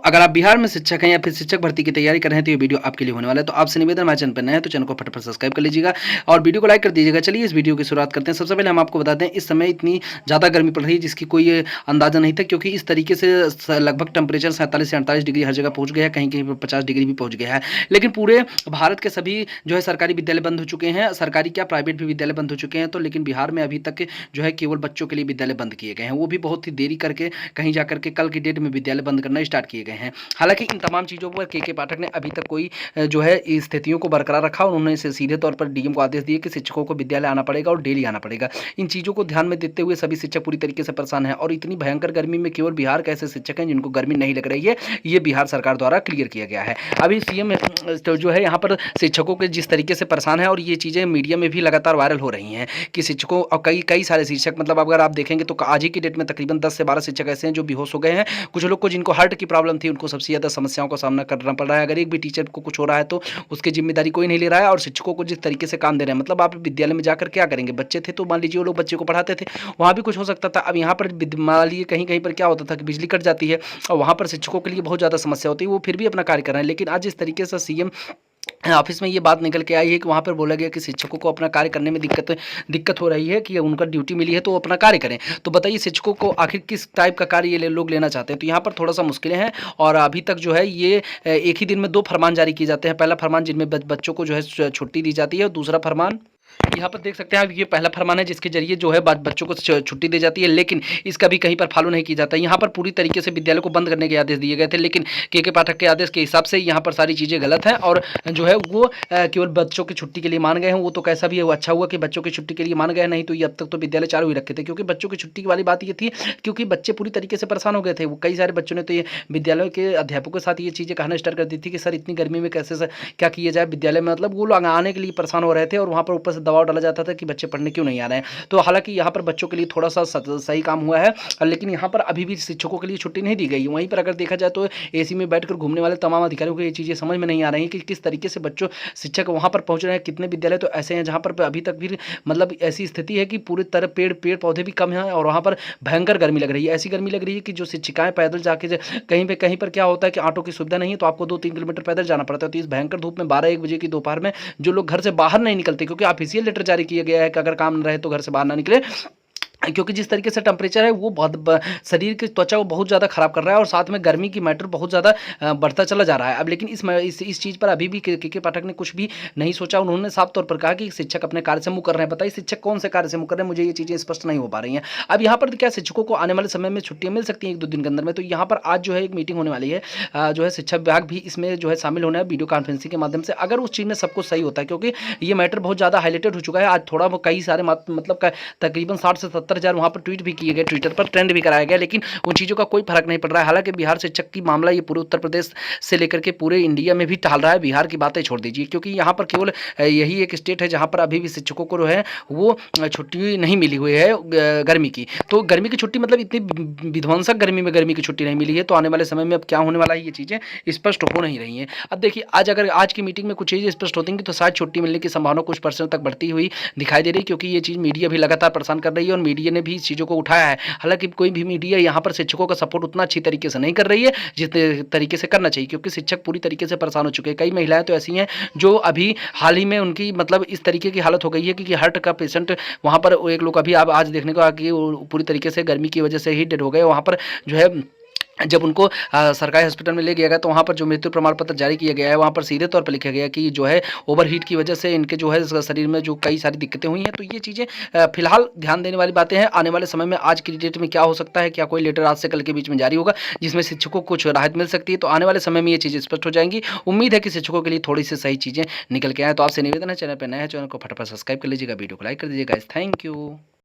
अगर आप बिहार में शिक्षक हैं या फिर शिक्षक भर्ती की तैयारी कर रहे हैं तो ये वीडियो आपके लिए होने वाला है। तो आपसे निवेदन, हमारे चैनल पर नए हैं तो चैनल को फटाफट सब्सक्राइब कर लीजिएगा और वीडियो को लाइक कर दीजिएगा। चलिए इस वीडियो की शुरुआत करते हैं। सबसे पहले हम आपको बताते हैं इस समय इतनी ज़्यादा गर्मी पड़ रही है जिसकी कोई अंदाजा नहीं था, क्योंकि इस तरीके से लगभग टेम्परेचर 47 से 48 डिग्री हर जगह पहुँच गया है, कहीं कहीं पर 50 डिग्री भी पहुँच गया है। लेकिन पूरे भारत के सभी जो है सरकारी विद्यालय बंद हो चुके हैं, सरकारी क्या प्राइवेट भी विद्यालय बंद हो चुके हैं। तो लेकिन बिहार में अभी तक जो है केवल बच्चों के लिए विद्यालय बंद किए गए हैं, वो भी बहुत ही देरी करके, कहीं जाकर के कल की डेट में विद्यालय बंद करना स्टार्ट किए गए हैं। हालांकि इन तमाम चीज़ों पर के पाठक ने अभी तक कोई जो है स्थितियों को बरकरार रखा और उन्होंने इसे सीधे तौर पर डीएम को आदेश दिए कि शिक्षकों को विद्यालय आना पड़ेगा और डेली आना पड़ेगा। इन चीज़ों को ध्यान में देते हुए सभी शिक्षक पूरी तरीके से परेशान हैं और इतनी भयंकर गर्मी में केवल बिहार के ऐसे शिक्षक हैं जिनको गर्मी नहीं लग रही है, ये बिहार सरकार द्वारा क्लियर किया गया है। अभी सीएम तो जो है यहाँ पर शिक्षकों के जिस तरीके से परेशान है और ये चीज़ें मीडिया में भी लगातार वायरल हो रही हैं कि शिक्षकों और कई कई सारे शिक्षक, मतलब अगर आप देखेंगे तो आज ही की डेट में तकरीबन 10 से 12 शिक्षक ऐसे हैं जो बेहोश हो गए हैं। कुछ लोग को जिनको हार्ट की प्रॉब्लम थी उनको सबसे ज़्यादा समस्याओं का सामना करना पड़ रहा है। अगर एक भी टीचर को कुछ हो रहा है तो उसकी जिम्मेदारी कोई नहीं ले रहा है और शिक्षकों को जिस तरीके से काम दे रहे हैं, मतलब आप विद्यालय में जाकर क्या करेंगे? बच्चे थे तो मान लीजिए वो लोग बच्चे को पढ़ाते थे, वहाँ भी कुछ हो सकता था। अब यहाँ पर मान लीजिए कहीं कहीं पर क्या होता था कि बिजली कट जाती है और वहाँ पर शिक्षकों के लिए बहुत ज़्यादा समस्या होती है, वो फिर भी अपना कार्य कर रहे हैं। लेकिन आज जिस तरीके से सीएम ऑफिस में ये बात निकल के आई है कि वहाँ पर बोला गया कि शिक्षकों को अपना कार्य करने में दिक्कत हो रही है कि उनका ड्यूटी मिली है तो वो अपना कार्य करें। तो बताइए शिक्षकों को आखिर किस टाइप का कार्य ये लोग लेना चाहते हैं? तो यहाँ पर थोड़ा सा मुश्किलें हैं और अभी तक जो है ये एक ही दिन में 2 फरमान जारी किए जाते हैं। पहला फरमान जिनमें बच्चों को जो है छुट्टी दी जाती है और दूसरा फरमान यहाँ पर देख सकते हैं आप, ये पहला फरमान है जिसके जरिए जो है बच्चों को छुट्टी दी जाती है, लेकिन इसका भी कहीं पर फॉलो नहीं किया जाता है। यहाँ पर पूरी तरीके से विद्यालय को बंद करने के आदेश दिए गए थे, लेकिन के पाठक के आदेश के हिसाब से यहाँ पर सारी चीज़ें गलत हैं और जो है वो केवल बच्चों की छुट्टी के लिए मान गए हैं। वो तो कैसा भी है, वो अच्छा हुआ कि बच्चों की छुट्टी के लिए मान गए, नहीं तो ये अब तक तो विद्यालय चालू ही रखे थे। क्योंकि बच्चों की छुट्टी वाली बात ये थी क्योंकि बच्चे पूरी तरीके से परेशान हो गए थे। वो कई सारे बच्चों ने तो ये विद्यालय के अध्यापकों के साथ ये चीज़ें कहना स्टार्ट कर दी थी कि सर इतनी गर्मी में कैसे क्या किया जाए विद्यालय में, मतलब वो लोग आने के लिए परेशान हो रहे थे और वहाँ पर ऊपर से दबाव डाला जाता था कि बच्चे पढ़ने क्यों नहीं आ रहे हैं। तो हालांकि यहाँ पर बच्चों के लिए थोड़ा सा सही काम हुआ है, लेकिन यहाँ पर अभी भी शिक्षकों के लिए छुट्टी नहीं दी गई। वहीं पर अगर देखा जाए तो एसी में बैठकर घूमने वाले तमाम अधिकारियों को ये चीज़ें समझ में नहीं आ रही हैं कि किस तरीके से बच्चों शिक्षक वहाँ पर पहुँच रहे हैं। कितने विद्यालय तो ऐसे हैं जहाँ पर अभी तक भी मतलब ऐसी स्थिति है कि पूरी तरह पेड़ पौधे भी कम हैं और वहाँ पर भयंकर गर्मी लग रही है। ऐसी गर्मी लग रही है कि जो शिक्षिकाएं पैदल जाके कहीं पर क्या होता है कि ऑटो की सुविधा नहीं है तो आपको 2-3 किलोमीटर पैदल जाना पड़ता है। तो इस भयंकर धूप में 12-1 बजे की दोपहर में जो लोग घर से बाहर नहीं निकलते, क्योंकि ऑफिशियल लेटर जारी किया गया है कि अगर काम रहे तो घर से बाहर ना निकले, क्योंकि जिस तरीके से टेम्परेचर है वो बहुत शरीर की त्वचा को बहुत ज़्यादा खराब कर रहा है और साथ में गर्मी की मैटर बहुत ज़्यादा बढ़ता चला जा रहा है। अब लेकिन इस चीज़ पर अभी भी के पाठक ने कुछ भी नहीं सोचा। उन्होंने साफ तौर पर कहा कि शिक्षक अपने कार्य से मुँह कर रहे हैं। बताइए शिक्षक कौन से कार्य से मुँह कर रहे हैं? मुझे ये चीज़ें स्पष्ट नहीं हो पा रही हैं। अब यहाँ पर क्या शिक्षकों को आने वाले समय में छुट्टियाँ मिल सकती हैं 1-2 दिन के अंदर में? तो यहाँ पर आज जो है एक मीटिंग होने वाली है, जो है शिक्षा विभाग भी इसमें जो है शामिल होना है वीडियो कॉन्फ्रेंसिंग के माध्यम से। अगर उस चीज़ में सब कुछ सही होता है, क्योंकि ये मैटर बहुत ज़्यादा हाईलाइटेड हो चुका है। आज थोड़ा कई सारे मतलब तकरीबन 60 से 70 हज़ार वहाँ पर ट्वीट भी किए गए, ट्विटर पर ट्रेंड भी कराया गया, लेकिन उन चीज़ों का कोई फर्क नहीं पड़ रहा है। हालांकि बिहार शिक्षक की मामला ये पूरे उत्तर प्रदेश से लेकर के पूरे इंडिया में भी टहल रहा है। बिहार की बातें छोड़ दीजिए, क्योंकि यहाँ पर केवल यही एक स्टेट है जहाँ पर अभी भी शिक्षकों को जो है वो छुट्टी नहीं मिली हुई है गर्मी की। तो गर्मी की छुट्टी मतलब इतनी विध्वंसक गर्मी में गर्मी की छुट्टी नहीं मिली है, तो आने वाले समय में अब क्या होने वाला है ये चीज़ें स्पष्ट हो नहीं रही हैं। अब देखिए अगर आज की मीटिंग में कुछ चीज़ें स्पष्ट होती हैं तो शायद छुट्टी मिलने की संभावना कुछ % तक बढ़ती हुई दिखाई दे रही है, क्योंकि ये चीज़ मीडिया भी लगातार परेशान कर रही है और मीडिया ने भी इस चीज़ों को उठाया है। हालांकि कोई भी मीडिया यहाँ पर शिक्षकों का सपोर्ट उतना अच्छी तरीके से नहीं कर रही है जिस तरीके से करना चाहिए, क्योंकि शिक्षक पूरी तरीके से परेशान हो चुके हैं। कई महिलाएं तो ऐसी हैं जो अभी हाल ही में उनकी मतलब इस तरीके की हालत हो गई है कि हार्ट का पेशेंट वहाँ पर एक लोग अभी आप आज देखने को आ कि पूरी तरीके से गर्मी की वजह से ही डेड हो गए। वहाँ पर जो है जब उनको सरकारी हॉस्पिटल में ले गया गया तो वहाँ पर जो मृत्यु प्रमाण पत्र जारी किया गया है वहाँ पर सीधे तौर पर लिखा गया कि जो है ओवरहीट की वजह से इनके जो है शरीर में जो कई सारी दिक्कतें हुई हैं। तो ये चीज़ें फिलहाल ध्यान देने वाली बातें हैं। आने वाले समय में आज की डेट में क्या हो सकता है, क्या कोई लेटर आज से कल के बीच में जारी होगा जिसमें शिक्षकों को कुछ राहत मिल सकती है? तो आने वाले समय में ये चीज़ें स्पष्ट हो जाएंगी। उम्मीद है कि शिक्षकों के लिए थोड़ी सी सही चीज़ें निकल के आए। तो आपसे निवेदन है, चैनल पर नया है, चैनल को फटाफट सब्सक्राइब कर लीजिएगा, वीडियो को लाइक कर दीजिएगा। Thank you.